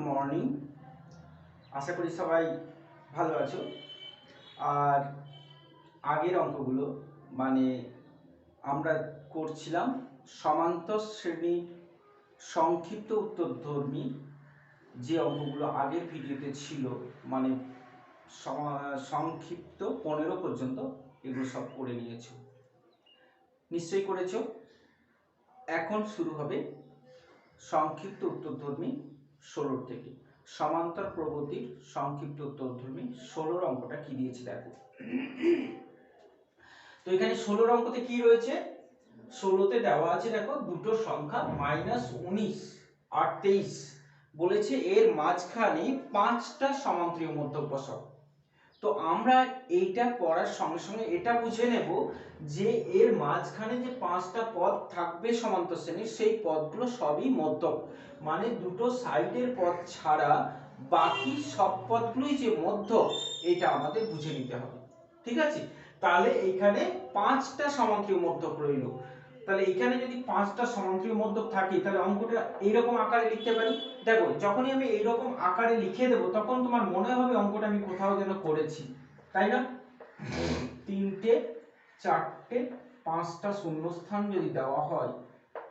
Morning. আশা করি সবাই ভালো আছো। আর আগের অঙ্কগুলো মানে আমরা করছিলাম সমান্তর শ্রেণীর সংক্ষিপ্ত উত্তরধর্মী যে অঙ্কগুলো আগের ভিডিওতে ছিল, মানে সংক্ষিপ্ত 15 পর্যন্ত, এগুলো সব করে নিয়েছো, নিশ্চয়ই করেছো। এখন শুরু হবে সংক্ষিপ্ত উত্তরধর্মী 16 থেকে। সমান্তর প্রগতির সংক্ষিপ্ত উত্তরধর্মী 16 অঙ্কটা কি দিয়েছে দেখো। তো এখানে 16 অঙ্কতে কি রয়েছে, 16তে দেওয়া আছে দেখো দুটো সংখ্যা -19 আর 23। বলেছে এর মাঝখানে 5টা সমান্তরীয় মধ্যক বসাও। তো আমরা এইটা পড়ার সঙ্গে সঙ্গে এটা বুঝে নেব যে এর মাঝখানে যে 5টা পদ থাকবে সমান্তর শ্রেণীর, সেই পদগুলো সবই মধ্যক, মানে দুটো সাইডের পদ ছাড়া বাকি সব পদগুলোই যে মধ্যক, এটা আমাদের বুঝে নিতে হবে। ঠিক আছে, তাহলে এখানে 5টা সমান্তরীয় মধ্যক রইল। তাহলে এখানে যদি 5টা সমান্তরীয় মধ্যক থাকে তাহলে অঙ্কটা এইরকম আকারে লিখতে পারি। দেখো যখনই আমি এইরকম আকারে লিখে দেব তখন তোমার মনে হবে অঙ্কটা আমি কোথাও যেন করেছি, তাই না? 3টে 4টে 5টা শূন্যস্থান যদি দেওয়া হয়,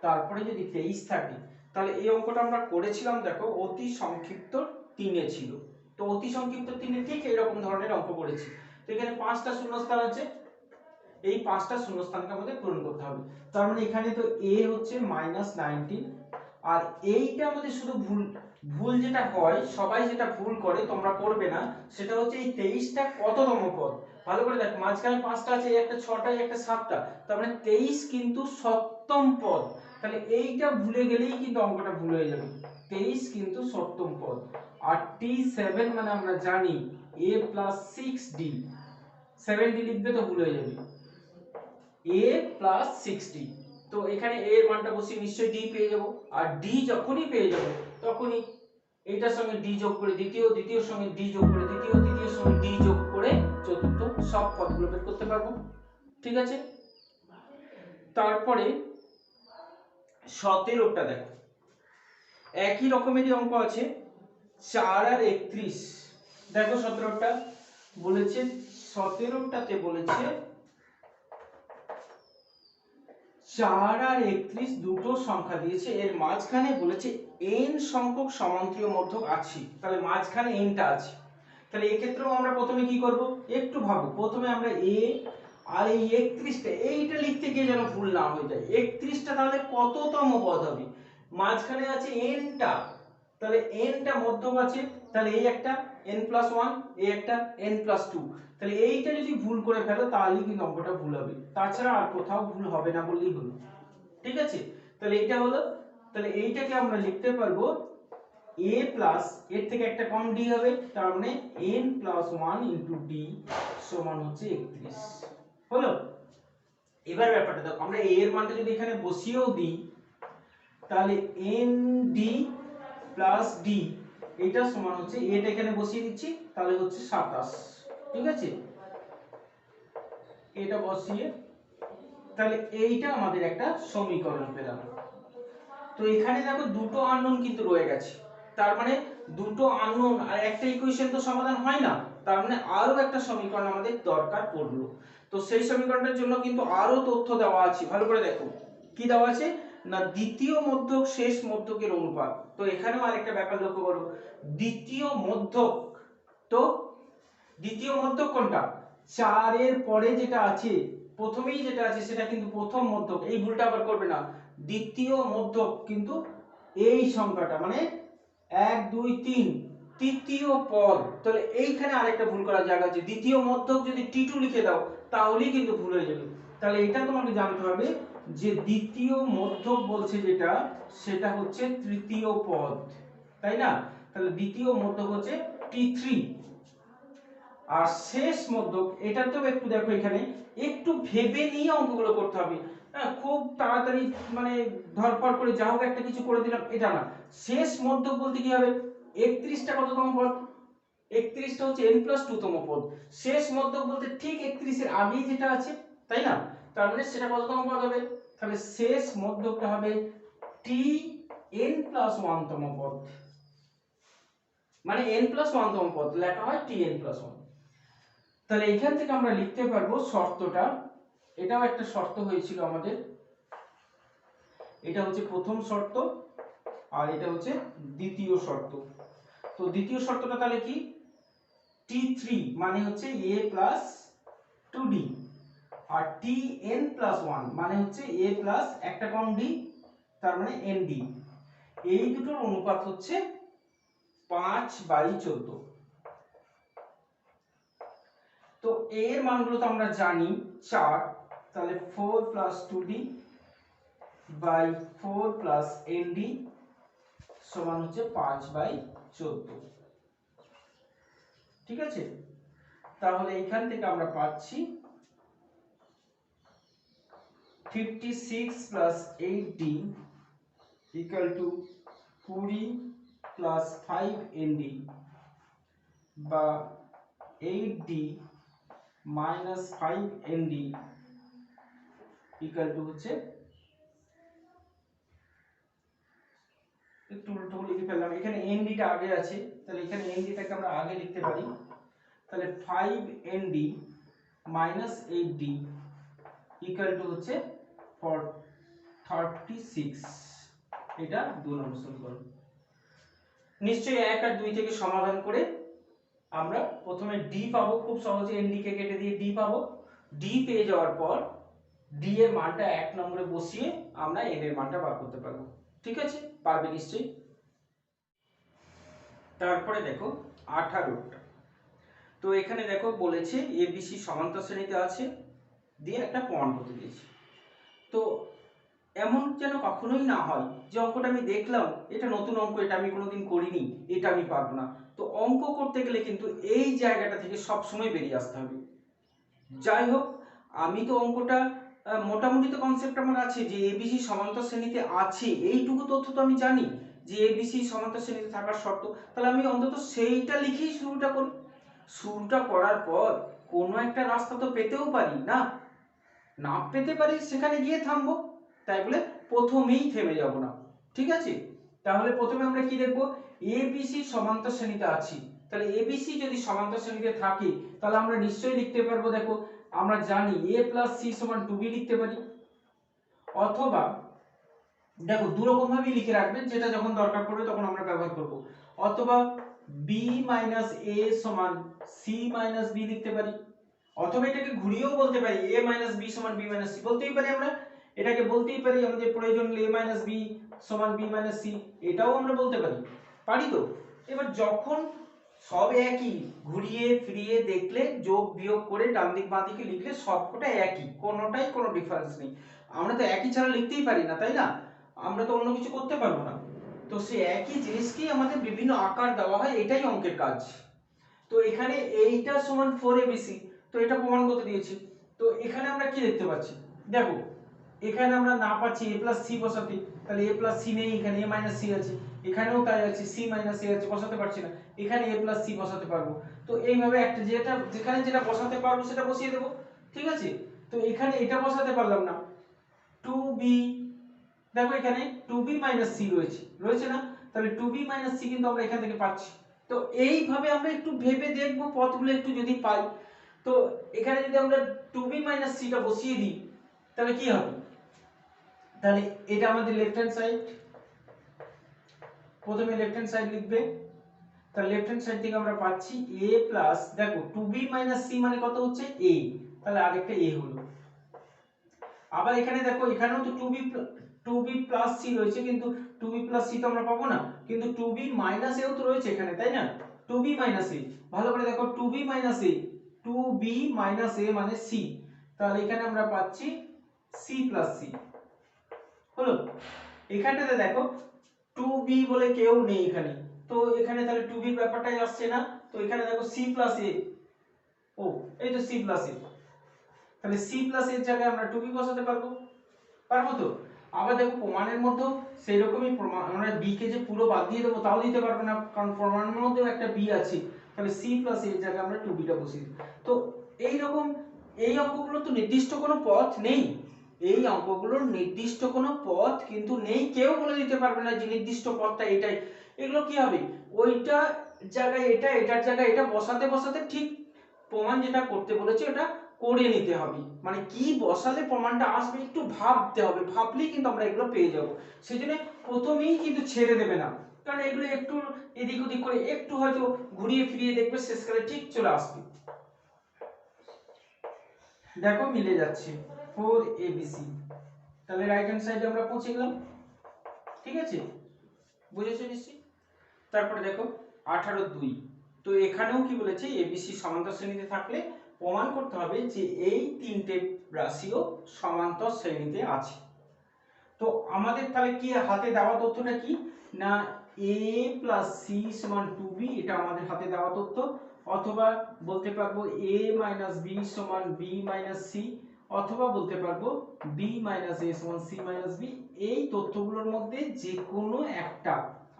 তারপরে যদি 23 থাকে, তাহলে এই অঙ্কটা আমরা করেছিলাম দেখো অতি সংক্ষিপ্ত 3-এ ছিল। তো অতি সংক্ষিপ্ত 3-এ ঠিক এরকম ধরনের অঙ্ক করেছি। তো এখানে 5টা শূন্যস্থান আছে, এই 5টা শূন্যস্থানকে আমাদের পূরণ করতে হবে। তার মানে এখানে তো a হচ্ছে -19, আর এইটা আমাদের শুধু ভুল যেটা হয়, সবাই যেটা ভুল করে, তোমরা করবে না, সেটা হচ্ছে এই 23টা কততম পদ। ভালো করে দেখো, মাঝখানে 5টা আছে, এই একটা 6টা, এই একটা 7টা, তার মানে 23 কিন্তু 7তম পদ। তাহলে এইটা ভুলে গেলেই কিন্তু অঙ্কটা ভুল হয়ে যাবে। 23 কিন্তু 7তম পদ। আর t7 মানে আমরা জানি a + 6d, 7d লিখবে তো ভুল হয়ে যাবে, a + 6d। তো এখানে a এর মানটা বসিয়ে নিশ্চয়ই d পেয়ে যাব। আর d যখনই পেয়ে যাব তখনই এইটার সঙ্গে d যোগ করে দ্বিতীয়, দ্বিতীয়র সঙ্গে d যোগ করে তৃতীয়, তৃতীয়র সঙ্গে d যোগ করে চতুর্থ, সব পদগুলো বের করতে পারবো। ঠিক আছে, তারপরে 17টা দেখো, একই রকমেরই অঙ্ক আছে, 4 আর 31। দেখো 17টা বলেছে, 17টাতে বলেছে 4 আর 31 দুটো সংখ্যা দিয়েছে, এর মাঝখানে বলেছে n সংখ্যক সমান্তরীয় মধ্যক আছে। তাহলে মাঝখানে nটা আছে, তাহলে এই ক্ষেত্রেও আমরা প্রথমে কি করব একটু ভাবো। প্রথমে আমরা a আর এই 31টা, এইটা লিখতে গিয়ে যেন ভুল না হয়ে যায়। 31টা তাহলে কততম পদ হবে, মাঝখানে আছে nটা, তাহলে nটা মধ্যক আছে, তাহলে এই একটা n+1, এই একটা n+2। তাহলে এইটা যদি ভুল করে ফেলো তাহলে কিন্তু অঙ্কটা ভুল হবে, তাছাড়া আর কোথাও ভুল হবে না বললেই হলো। ঠিক আছে, তাহলে এইটা হলো, তাহলে এইটাকে আমরা লিখতে পারবো a প্লাস, এর থেকে একটা কম d হবে, তার মানে n+1 * d সমান হচ্ছে 31। হলো? এবার ব্যাপারটা দেখো, আমরা a এর মানটা যদি এখানে বসিয়েও দিই, তাহলে nd প্লাস d, এটা সমান হচ্ছে, এটা এখানে বসিয়ে দিচ্ছি, তাহলে হচ্ছে 27। ঠিক আছে, এটা বসিয়ে তাহলে এইটা আমাদের একটা সমীকরণ পেলাম। তো এখানে দেখো দুটো আননোন কিন্তু রয়ে গেছে, তার মানে দুটো আননোন আর একটা ইকুয়েশন তো সমাধান হয় না, তার মানে আরো একটা সমীকরণ আমাদের দরকার পড়লো। তো সেই সমীকরণটার জন্য কিন্তু আরো তথ্য দেওয়া আছে, ভালো করে দেখো কি দেওয়া আছে না, দ্বিতীয় মধ্যক শেষ মধ্যকের অনুপাত। তো এখানেও আরেকটা ব্যাপার লক্ষ্য করো, দ্বিতীয় মধ্যক, তো দ্বিতীয় মধ্যক কোনটা, 4 এর পরে যেটা আছে, প্রথমেই যেটা আছে সেটা কিন্তু প্রথম মধ্যক, এই ভুলটা আবার করবে না। দ্বিতীয় মধ্যক কিন্তু এই সংখ্যাটা, মানে 1 2 3 তৃতীয় পদ। তাহলে এইখানে আরেকটা ভুল করার জায়গা আছে, দ্বিতীয় মধ্যক যদি t2 লিখে দাও তাহলেই কিন্তু ভুল হয়ে যাবে। তাহলে এটা তোমাকে জানতে হবে যে দ্বিতীয় মধ্যক বলছে যেটা, সেটা হচ্ছে তৃতীয় পদ, তাই না? তাহলে দ্বিতীয় মধ্যক হচ্ছে t3। আর শেষ মধ্যক, এটা তো একটু দেখো, এখানে একটু ভেবে নিয়ে অঙ্কগুলো করতে হবে। হ্যাঁ, খুব তাড়াতাড়ি মানে ধরপড় করে যা হোক একটা কিছু করে দিলাম, এটা না। শেষ মধ্যক বলতে কি হবে, 31টা কততম পদ, 31টা হচ্ছে n+2 তম পদ। শেষ মধ্যক বলতে ঠিক 31 এর আগেই যেটা আছে, তাই না? তার মানে সেটা কততম পদ হবে, তাহলে শেষ মধ্যকটা হবে t n+1 তম পদ। মানে n+1 তম পদ লেখা হয় tn+1। তাহলে এখান থেকে আমরা লিখতে পারবো শর্তটা, এটাও একটা শর্ত হয়েছিল আমাদের, এটা হচ্ছে প্রথম শর্ত আর এটা হচ্ছে দ্বিতীয় শর্ত। তো দ্বিতীয় শর্তটা তাহলে কি, t3 মানে হচ্ছে a plus 2d R tn+1 মানে হচ্ছে a প্লাস একটা কম d, তার মানে nd। এই দুটোর অনুপাত হচ্ছে 5/14। তো এর মানগুলো তো আমরা জানি 4, তাহলে 4 + 2d বাই 4 + nd সমান হচ্ছে 5/14। ঠিক আছে, তাহলে এখান থেকে আমরা পাচ্ছি 56 + 8d equal to 20 + 5nd বা 8d - 5nd equal to হচ্ছে, একটু উল্টো লিখে ফেললাম, এখানে nd টা আগে আছে, তাহলে এখানে nd টাকে আমরা আগে লিখতে পারি। তাহলে 5nd - 8d equal to হচ্ছে 36। এটা 2 নম্বর সমীকরণ। নিশ্চয়ই 1 আর 2 থেকে সমাধান করে আমরা প্রথমে d পাবো, খুব সহজে nd কে কেটে দিয়ে d পাবো। d পেয়ে যাওয়ার পর d এর মানটা 1 নম্বরে বসিয়ে আমরা n এর মানটা বার করতে পারবো। ঠিক আছে, পারবে নিশ্চয়ই। তারপরে দেখো 18টা। তো এখানে দেখো বলেছে abc সমান্তর শ্রেণীতে আছে, দিয়ে একটা প্রমাণ করতে দিয়েছে। তো এমন যেন কখনোই না হয় যে অঙ্কটা আমি দেখলাম এটা নতুন অঙ্ক, এটা আমি কোনোদিন করিনি, এটা আমি পারবো না। তো অঙ্ক করতে গেলে কিন্তু এই জায়গাটা থেকে সব সময় বেরিয়ে আসতে হবে। যাই হোক, আমি তো অঙ্কটা মোটামুটি তো কনসেপ্ট আমার আছে যে এবিসি সমান্তর শ্রেণীতে আছে, এইটুকু তথ্য তো আমি জানি যে এবিসি সমান্তর শ্রেণীতে থাকার শর্ত। তাহলে আমি অন্তত সেইটা লিখেই শুরুটা করি। শুরুটা করার পর কোনো একটা রাস্তা তো পেতেও পারি না, না পেতে পারি সেখানে গিয়ে থামবো, তাই বলে প্রথমেই থেমে যাব না। ঠিক আছে, তাহলে প্রথমে আমরা কি দেখব, এবিসি সমান্তর শ্রেণীতে আছি। তাহলে এবিসি যদি সমান্তর শ্রেণীতে থাকে তাহলে আমরা নিশ্চয়ই লিখতে পারবো, দেখো আমরা জানি a + c = 2b লিখতে পারি, অথবা দেখো দু রকম ভাবে লিখে রাখবেন, যেটা যখন দরকার পড়বে তখন আমরা ব্যবহার করব। অথবা b - a = c - b লিখতে পারি, অথবা এটাকে ঘুরিয়েও বলতে পারি a - b = b - c বলতেই পারি আমরা, এটাকে বলতেই পারি আমাদের প্রয়োজন a - b = b - c, এটাও আমরা বলতে পারি, পারি তো। এবার যখন সব একই, ঘুরিয়ে ফিরিয়ে দেখলে যোগ বিয়োগ করে ডান দিক বাঁ দিকে লিখলে সবকটা একই, কোনোটাই কোনো ডিফারেন্স নেই। আমরা তো একই ছাড়া লিখতেই পারি না, তাই না? আমরা তো অন্য কিছু করতে পারবো না। তো সেই একই জিনিসকেই আমাদের বিভিন্ন আকার দেওয়া হয়, এটাই অঙ্কের কাজ। তো এখানে এইটা সমান 4abc, তো এটা প্রমাণ করতে দিয়েছি। তো এখানে আমরা কি দেখতে পাচ্ছি, দেখো এখানে আমরা না পাচ্ছি a + c বসাতে, তাহলে a + c নেই, এখানে a - c আছে, এখানেও তাই আছে, c - a আছে, বসাতে পারছি না, এখানে a + c বসাতে পারবো। তো এইভাবে একটা যেটা যেখানে যেটা বসাতে পারবো সেটা বসিয়ে দেবো। ঠিক আছে, তো এখানে এটা বসাতে পারলাম না, 2b, দেখো এখানে 2b - c রয়েছে না, তাহলে 2b - c কিন্তু আমরা এখান থেকে পাচ্ছি। তো এইভাবে আমরা একটু ভেবে দেখব পথগুলো একটু যদি পাই। তো এখানে যদি আমরা 2b - c টা বসিয়ে দিই তাহলে কি হবে, তাহলে এটা আমাদের লেফট হ্যান্ড সাইড, প্রথমে লেফট হ্যান্ড সাইড লিখবে, তাহলে লেফট হ্যান্ড সাইড থেকে আমরা পাচ্ছি a প্লাস, দেখো 2b - c মানে কত হচ্ছে a, তাহলে আরেকটা a হলো। আবার এখানে দেখো এখানেও তো 2b + c রয়েছে, কিন্তু 2b + c তো আমরা পাবো না, কিন্তু 2b - a ও তো রয়েছে এখানে, তাই না? 2b - a, ভালো করে দেখো 2b - a, 2b - a মানে c, তাহলে এখানে আমরা পাচ্ছি c + c হলো। এখানটাতে দেখো 2b বলে কেউ নেই এখানে, তো এখানে তাহলে 2b এর ব্যাপারটাই আসছে না। তো এখানে দেখো c + a, ও এই তো c + a, তাহলে c + a এর জায়গায় আমরা 2b বসাতে পারবো, পারবো তো। আবার দেখো প্রমাণের মধ্যেও সেই রকমই প্রমাণ, আমরা b কে যে পুরো বাদ দিয়ে দেবো তাও দিতে পারবো না, কারণ প্রমাণের মধ্যেও একটা b আছে, তাহলে c + a এর জায়গায় আমরা 2b টা বসিয়ে দেব। তো এই রকম এই অঙ্কগুলো তো নির্দিষ্ট কোনো পথ নেই, এই অঙ্কগুলোর নির্দিষ্ট কোনো পথ কিন্তু নেই, কেউ বলে দিতে পারবে না যে নির্দিষ্ট পথটা এটাই। এগুলো কি হবে, ওইটা জায়গায় এটা, এটার জায়গায় এটা বসাতে বসাতে ঠিক প্রমাণ যেটা করতে বলেছে ওটা করে নিতে হবে। মানে কি বসালে প্রমাণটা আসবে একটু ভাবতে হবে, ভাবলেই কিন্তু আমরা এগুলো পেয়ে যাব। সেই জন্য প্রথমেই কিন্তু ছেড়ে দেবে না, কারণ এগুলো একটু এদিক ওদিক করে একটু হয়তো ঘুরিয়ে ফিরিয়ে দেখবে, শেষকালে ঠিক চলে আসবে। দেখো মিলে যাচ্ছে 4abc, তাহলে রাইট হ্যান্ড সাইডে আমরা পৌঁছে গেলাম। ঠিক আছে, বুঝেছো নিশ্চয়ই। তারপরে দেখো 18(2), তো এখানেও কি বলেছে, এবিসি সমান্তর শ্রেণীতে থাকলে প্রমাণ করতে হবে যে এই তিনটে রাশিও সমান্তর শ্রেণীতে আছে। তো আমাদের তাহলে কি হাতে দেওয়া তথ্যটা কি না, a প্লাস সি সমান 2b, এটা আমাদের হাতে দেওয়া তথ্য। অথবা বলতে পারবো a মাইনাস বি সমান b মাইনাস সি, অথবা বলতে পারবো b মাইনাস a সমান c মাইনাস b। এই তথ্যগুলোর মধ্যে যে কোনো একটা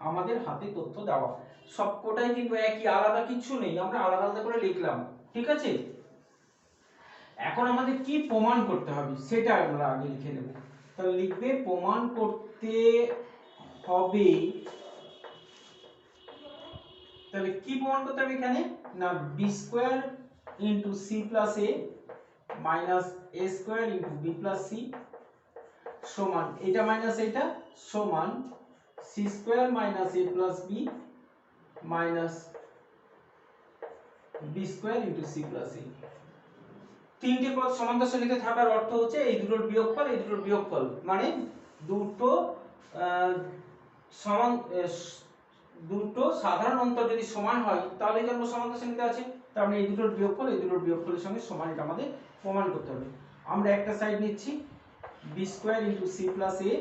আমাদের হাতে তথ্য দেওয়া, সবকটাই কিন্তু একই, আলাদা কিছু নেই, আমরা আলাদা আলাদা করে লিখলাম। ঠিক আছে, এখন আমাদের কি প্রমাণ করতে হবে সেটা আমরা আগে লিখে নেব। তাহলে লিখবে প্রমাণ করতে হবে, তাহলে কি প্রমাণ করতে হবে এখানে না, B square into C plus A minus A square into B plus C সমান, এটা মাইনাস এটা সমান C square minus A plus B minus B square into C plus A. তিনটে পদ সমান্তর শ্রেণীতে থাকার অর্থ হচ্ছে এই দুটোর বিয়োগফল, এই দুটোর বিয়োগফল, মানে দুটো সমান দুটো সাধারণ অন্তর যদি সমান হয় তাহলে জানবো সমান্তর শ্রেণীতে আছে। তার মানে এই দুটোর বিয়োগফল এই দুটোর বিয়োগফলের সঙ্গে সমান, এটা আমাদের প্রমাণ করতে হবে। আমরা একটা সাইড নিচ্ছি B square into C plus A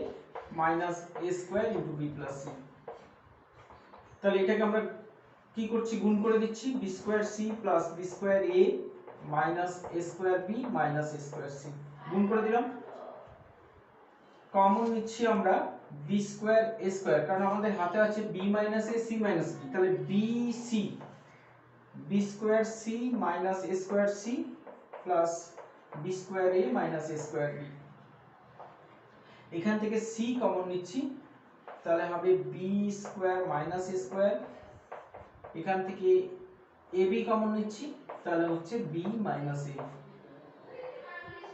minus A square into B plus C, তাহলে এটাকে আমরা কি করছি, গুণ করে দিচ্ছি, B square C plus B square A minus A square B minus A square C, গুণ করে দিলাম। কমন নিচ্ছি আমরা বি স্কোয়ার এ স্কোয়ার, কারণ আমাদের হাতে আছে B minus A C minus B, তাহলে B C, B square C minus A square C plus B square A minus A square B. এখান থেকে সি কমন নিচ্ছি, তাহলে হবে B square minus A square, এখান থেকে এ বি কমন নিচ্ছি, তাহলে হচ্ছে বি মাইনাস এ।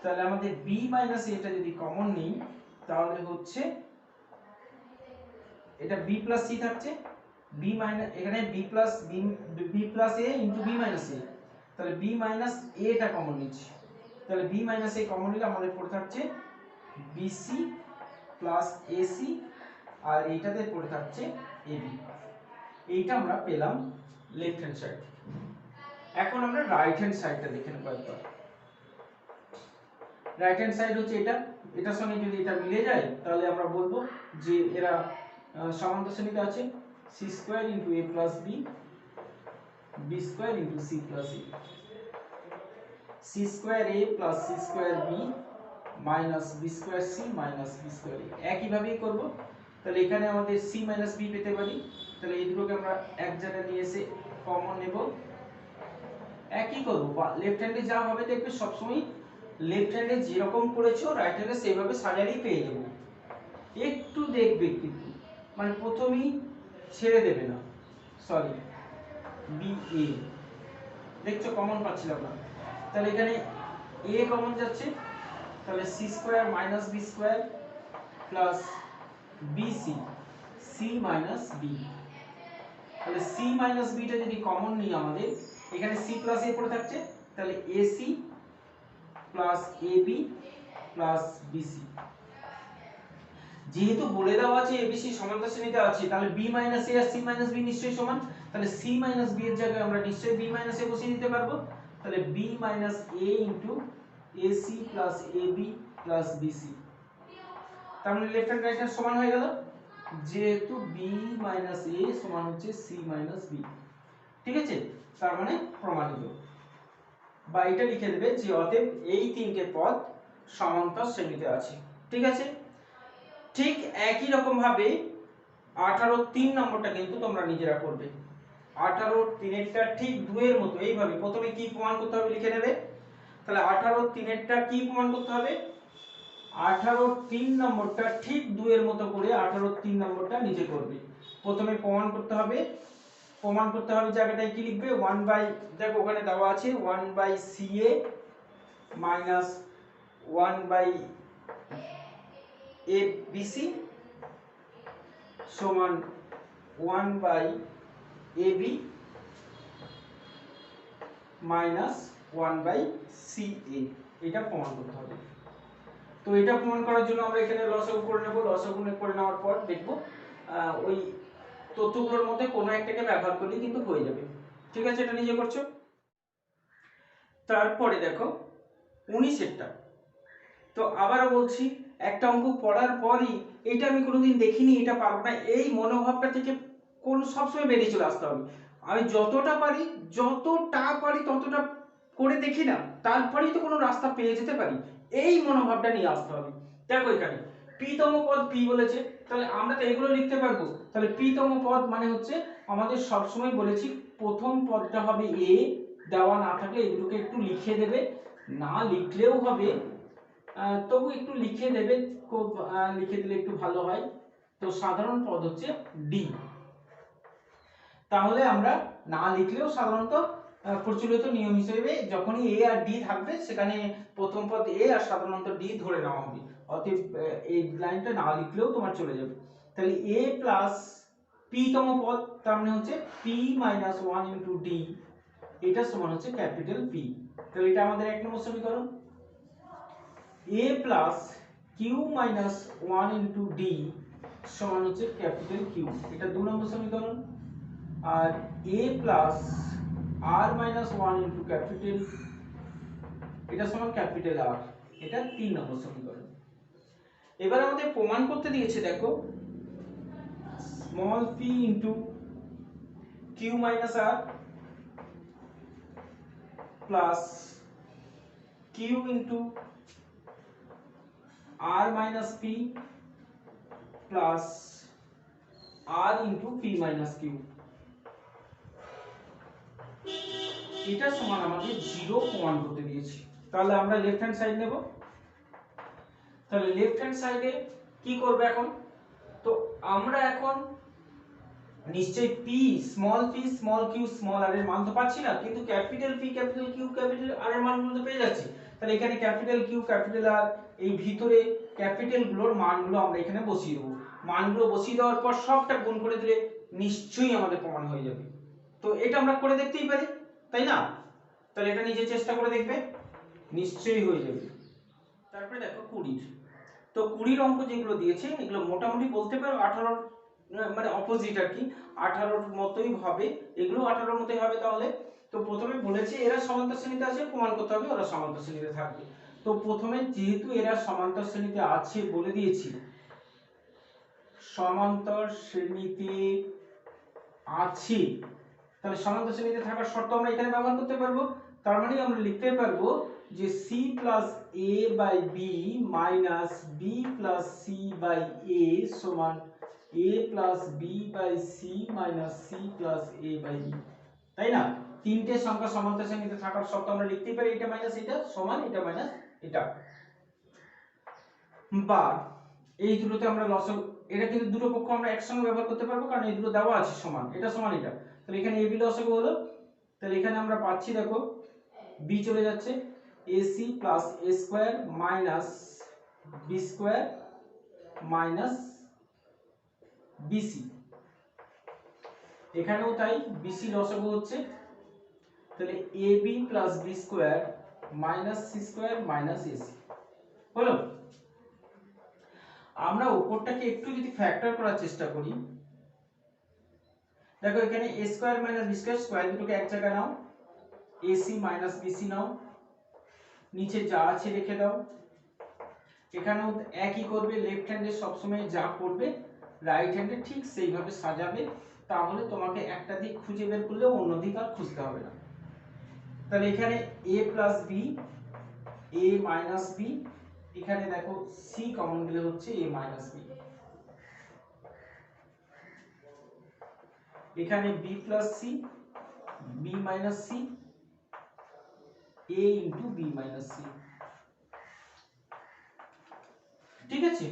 তাহলে আমাদের বি মাইনাস এটা যদি কমন নিই তাহলে হচ্ছে এটা বি প্লাস সি থাকছে, বি মাইনাস এখানে বি প্লাস বি প্লাস এ ইন্টু বি মাইনাস এ, তাহলে বি মাইনাস এটা কমন নিচ্ছি, তাহলে বি মাইনাস এ কমন নিলে আমাদের পড়ে থাকছে বিসি প্লাস এসি, আর এইটাতে পড়ে থাকছে এবি। এইটা আমরা পেলাম লেফট হ্যান্ড সাইড। এখন আমরা রাইট হ্যান্ড সাইডটা দেখে নেব একবার। রাইট হ্যান্ড সাইড হচ্ছে এটা, এটার সঙ্গে যদি এটা মিলে যায় তাহলে আমরা বলবো যে এরা সমান্তর শ্রেণীতে আছে। C square into A plus B, B square into C plus A, C square A plus C square B minus B square C minus B square A. একইভাবেই করবো, তাহলে এখানে আমাদের সি মাইনাস বি পেতে পারি, তাহলে এই দুটোকে আমরা এক জায়গায় নিয়ে এসে কমন নেব। একই করবো, লেফট হ্যান্ডে যা হবে দেখবে সবসময় লেফট হ্যান্ডে যেরকম করেছো রাইট হ্যান্ডে সেইভাবে সাজালেই পেয়ে যাবো। একটু দেখবে কিন্তু, মানে প্রথমেই ছেড়ে দেবে না, সরি বি এ, দেখছো কমন পাচ্ছিলাম না, তাহলে এখানে এ কমন যাচ্ছে, তাহলে C square minus B square plus BC C minus B, তাহলে সি মাইনাস বিটা যদি কমন নিই আমাদের এখানে সি প্লাস এ পড়ে থাকছে, তাহলে AC plus AB plus BC. যেহেতু বলে দেওয়া আছে এবিসি সমান্তর শ্রেণীতে আছে, তাহলে বি মাইনাস এ আর সি মাইনাস বি নিশ্চয়ই সমান, তাহলে সি মাইনাস বি এর জায়গায় আমরা নিশ্চয়ই বি মাইনাস এ বসিয়ে দিতে পারবো, তাহলে B minus A into AC plus AB plus BC. তার মানে লেফট হ্যান্ড রাইট হ্যান্ড সমান হয়ে গেল, যেহেতু বি মাইনাস এ সমান হচ্ছে সি মাইনাস বি। ঠিক আছে, তার মানে প্রমাণিত, বা এটা লিখে দেবে যে অতএব এই তিনটে পদ সমান্তর শ্রেণীতে আছে। ঠিক আছে, ঠিক একই রকম ভাবে 18(3) নম্বরটা কিন্তু তোমরা নিজেরা করবে। 18(3)টা ঠিক 2 এর মতো এইভাবে প্রথমে কি প্রমাণ করতে হবে লিখে নেবে। তাহলে 18(3)টা কি প্রমাণ করতে হবে, 18(3) নম্বরটা ঠিক 2 এর মতো করে 18(3) নম্বরটা নিজে করবে। প্রথমে প্রমাণ করতে হবে প্রমাণ করতে হবে জায়গাটায় কি লিখবে 1 বাই, দেখো ওখানে দেওয়া আছে 1 by CA minus 1 by ABC সমান 1 by AB minus 1 by CA, এটা প্রমাণ করতে হবে। তো এটা প্রমাণ করার জন্য আমরা এখানে লসাগু করে নেব। লসাগু করে নেওয়ার পর দেখব ওই তথ্যগুলোর মধ্যে কোনো একটাকে ব্যবহার করলে কিন্তু হয়ে যাবে। ঠিক আছে, এটা নিজে করছো। তারপরে দেখো 19এরটা, তো আবারও বলছি একটা অঙ্ক পড়ার পরই এটা আমি কোনোদিন দেখিনি, এটা পারবো না, এই মনোভাবটা থেকে সবসময় বেরিয়ে চলে আসতে হবে। আমি যতটা পারি ততটা করে দেখি না, তারপরেই তো কোনো রাস্তা পেয়ে যেতে পারি, এই মনোভাবটা নিয়ে আসতে হবে। দেখো এখানে p-তম পদ p বলেছে, তাহলে আমরা তো এগুলো লিখতে পারবো। তাহলে p-তম পদ মানে হচ্ছে আমাদের সবসময় বলেছি প্রথম পদটা হবে a, দেওয়া না থাকলে এগুলোকে একটু লিখে দেবে, না লিখলেও হবে, তবু একটু লিখে দেবে, খুব লিখে দিলে একটু ভালো হয়। তো সাধারণ পদ হচ্ছে d। তাহলে আমরা না লিখলেও সাধারণত প্রচলিত নিয়ম হিসেবে যখনই a আর d থাকবে সেখানে প্রথম পদ a আর সাধারণত d ধরে নেওয়া হবে, অতএব এই লাইনটা না লিখলেও তোমার চলে যাবে। তাহলে a প্লাস p-তম পদ, তার মানে হচ্ছে p মাইনাস 1 ইন্টু d, এটা সমান হচ্ছে ক্যাপিটাল P। তাহলে এটা আমাদের এক নম্বর সমীকরণ। a plus q minus 1 into d সমান হচ্ছে ক্যাপিটাল Q, এটা 2 নম্বর সমীকরণ। আর a plus r minus 1 into capital, এটা সমান ক্যাপিটাল R, এটা 3 নম্বর সমীকরণ। এবার আমাদের প্রমাণ করতে দিয়েছে, দেখো small p into q minus r plus q into r minus p plus r into p minus q, এটা সমান আমাদের 0 প্রমাণ করতে দিয়েছি। তাহলে আমরা লেফট হ্যান্ড সাইড নেব। তাহলে লেফট হ্যান্ড সাইডে কি করবে এখন, তো আমরা এখন নিশ্চয়ই p small q small r এর মান তো পাচ্ছি না, কিন্তু capital P capital Q capital R এর মানগুলো তো পেয়ে যাচ্ছি। তাহলে এখানে ক্যাপিটাল Q ক্যাপিটাল R, এই ভিতরে ক্যাপিটাল গুলোর মানগুলো আমরা এখানে বসিয়ে দেবো। মানগুলো বসিয়ে দেওয়ার পর সবটা গুণ করে দিলে নিশ্চয়ই আমাদের প্রমাণ হয়ে যাবে। তো এটা আমরা করে দেখতেই পারি, তাই না? তাহলে এটা নিজে চেষ্টা করে দেখবে, নিশ্চয়ই হয়ে যাবে। তারপরে দেখো 20, তো 20 অঙ্ক যেগুলো দিয়েছে এগুলো মোটামুটি বলতে পারো 18 মানে অপোজিট আর কি, 18 মতোই হবে, এগুলো 18 মতোই হবে। তাহলে তো প্রথমে বলেছে এরা সমান্তর শ্রেণীতে আছে, প্রমাণ করতে হবে ওরা সমান্তর শ্রেণীতে থাকবে। তো প্রথমে যেহেতু এরা সমান্তর শ্রেণীতে আছে বলে দিয়েছি, সমান্তর শ্রেণীতে আছে, তাহলে সমান্তর শ্রেণীতে থাকার শর্ত আমরা এখানে ব্যবহার করতে পারবো। তার মানে আমরা লিখতে পারবো যে c plus a by b minus b plus c by a সমান a plus b by c minus c plus a by b, তাই না? তিনটে সংখ্যা সমান্তর শ্রেণীতে থাকার শর্ত আমরা লিখতে পারি এটা মাইনাস এটা সমান এটা মাইনাস এটা, বা এই দুটোতে আমরা লসাগু, এটা কিন্তু দুটো পক্ষ আমরা একসঙ্গে ব্যবহার করতে পারবো কারণ এই দুটো দেওয়া আছে সমান, এটা সমান এটা। তাহলে এখানে ab লসাগু হলো, তাহলে এখানে আমরা পাচ্ছি দেখো b চলে যাচ্ছে, ac plus a square minus b square minus bc, এখানেও তাই bc লসাগু হচ্ছে, তাহলে ab plus b square minus c square minus ac হলো। আমরা উপরটাকে একটু যদি ফ্যাক্টর করার চেষ্টা করি, দেখো এখানে a square minus b square, square দুটোকে এক জায়গায় নাও, ac মাইনাস bc নাও, নিচে যা আছে রেখে দাও, এখানেও একই করবে, লেফট হ্যান্ডে সবসময় যা করবে রাইট হ্যান্ডে ঠিক সেইভাবে সাজাবে, তাহলে তোমাকে একটা দিক খুঁজে বের করলে অন্য দিক আর খুঁজতে হবে না। তাহলে এখানে a plus b, a minus b, এখানে দেখো c কমন দিলে হচ্ছে a মাইনাস b, এখানে b plus c, b minus c, a into b minus c। ঠিক আছে,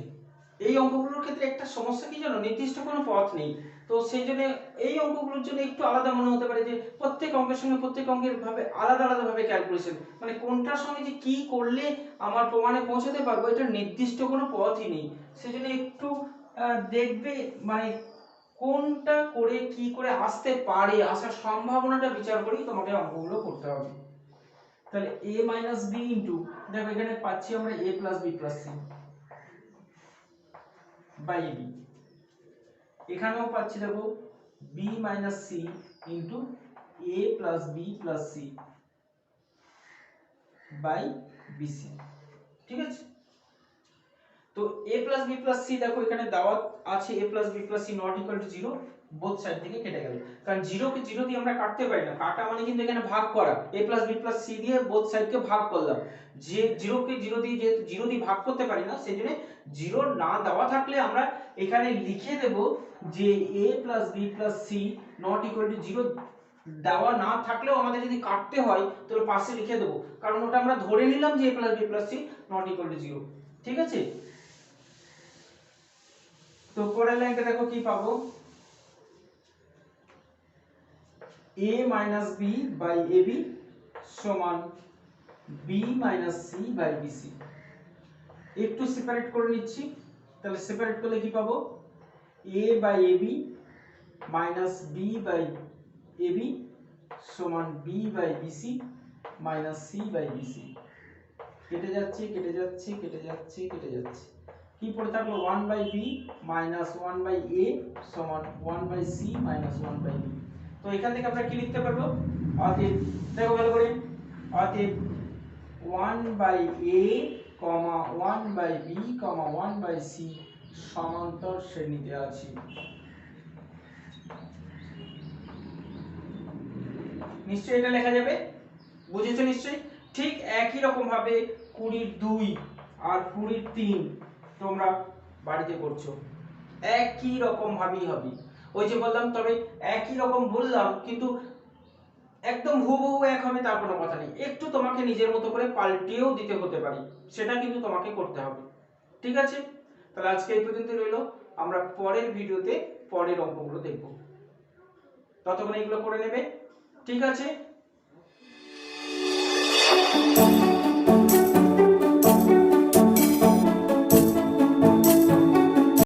এই অঙ্কগুলোর ক্ষেত্রে একটা সমস্যা কি জানো, নির্দিষ্ট কোনো পথ নেই, তো সেই জন্য এই অঙ্কগুলোর জন্য একটু আলাদা মনে হতে পারে যে প্রত্যেক অঙ্কের সঙ্গে প্রত্যেক অঙ্কের ভাবে আলাদা আলাদা ভাবে ক্যালকুলেশন, মানে কোনটার সঙ্গে যে কি করলে আমার প্রমাণে পৌঁছাতে পারবো এটা নির্দিষ্ট কোনো পথই নেই। সেই জন্য একটু দেখবে মানে কোনটা করে কি করে আসতে পারে, আসার সম্ভাবনাটা বিচার করেই তোমাকে অঙ্কগুলো করতে হবে। তাহলে a মাইনাস বি ইন্টু, দেখো এখানে পাচ্ছি আমরা a plus B plus C by B, এখানেও পাচ্ছি দেখো b minus C into a plus B plus C by BC. ঠিক আছে, তো a plus B plus C দেখো এখানে দেওয়া আছে a plus B plus C not equal to 0, both side থেকে কেটে গেল, কারণ 0 কে 0 দিয়ে আমরা কাটতে পারি না, কাটা মানে কিন্তু এখানে ভাগ করা, a plus B plus C দিয়ে বোথ সাইডকে ভাগ করলাম, যে 0 কে 0 দিয়ে যেহেতু 0 দিয়ে ভাগ করতে পারি না সেজন্য 0 না দেওয়া থাকলে আমরা এখানে লিখে দেব যে a plus B plus C not equal to 0 দেওয়া না থাকলেও আমাদের যদি কাটতে হয় তাহলে পাশে লিখে দেবো, কারণ ওটা আমরা ধরে নিলাম যে a plus B plus C not equal to 0। ঠিক আছে, তো পরের লাইনটা দেখো কি পাবো, a minus B by ab সমান b minus C by bc। একটু সেপারেট করে নিচ্ছি, তাহলে সেপারেট করলে কি পাবো, a by ab minus b by ab সমান b by bc minus c by bc। কেটে যাচ্ছে কেটে যাচ্ছে কেটে যাচ্ছে কেটে যাচ্ছে, কি পড়ে থাকলো 1 by b minus 1 by a সমান 1 by c minus 1 by b। তো এখান থেকে আমরা কি লিখতে পারবো, অতএব দেখো ভালো করে, অতএব 1 by a comma 1 by b comma 1 by c সমান্তর শ্রেণীতে আছে। নিশ্চয়ই এটা লেখা যাবে, বুঝেছো নিশ্চয়ই। ঠিক একই রকম ভাবে 20-2 আর 20-3 তোমরা বাড়িতে করছো, একই রকম ভাবেই হবে। ওই যে বললাম, তবে একই রকম বললাম কিন্তু একদম হুবহু এক হবে তার কোনো কথা নেই, একটু তোমাকে নিজের মতো করে পাল্টিয়েও দিতে হতে পারে, সেটা কিন্তু তোমাকে করতে হবে। ঠিক আছে, তাহলে আজকে এই পর্যন্ত রইলো, আমরা পরের ভিডিওতে পরের অঙ্কগুলো দেখব, ততক্ষণ এগুলো করে নেবে। ঠিক আছে।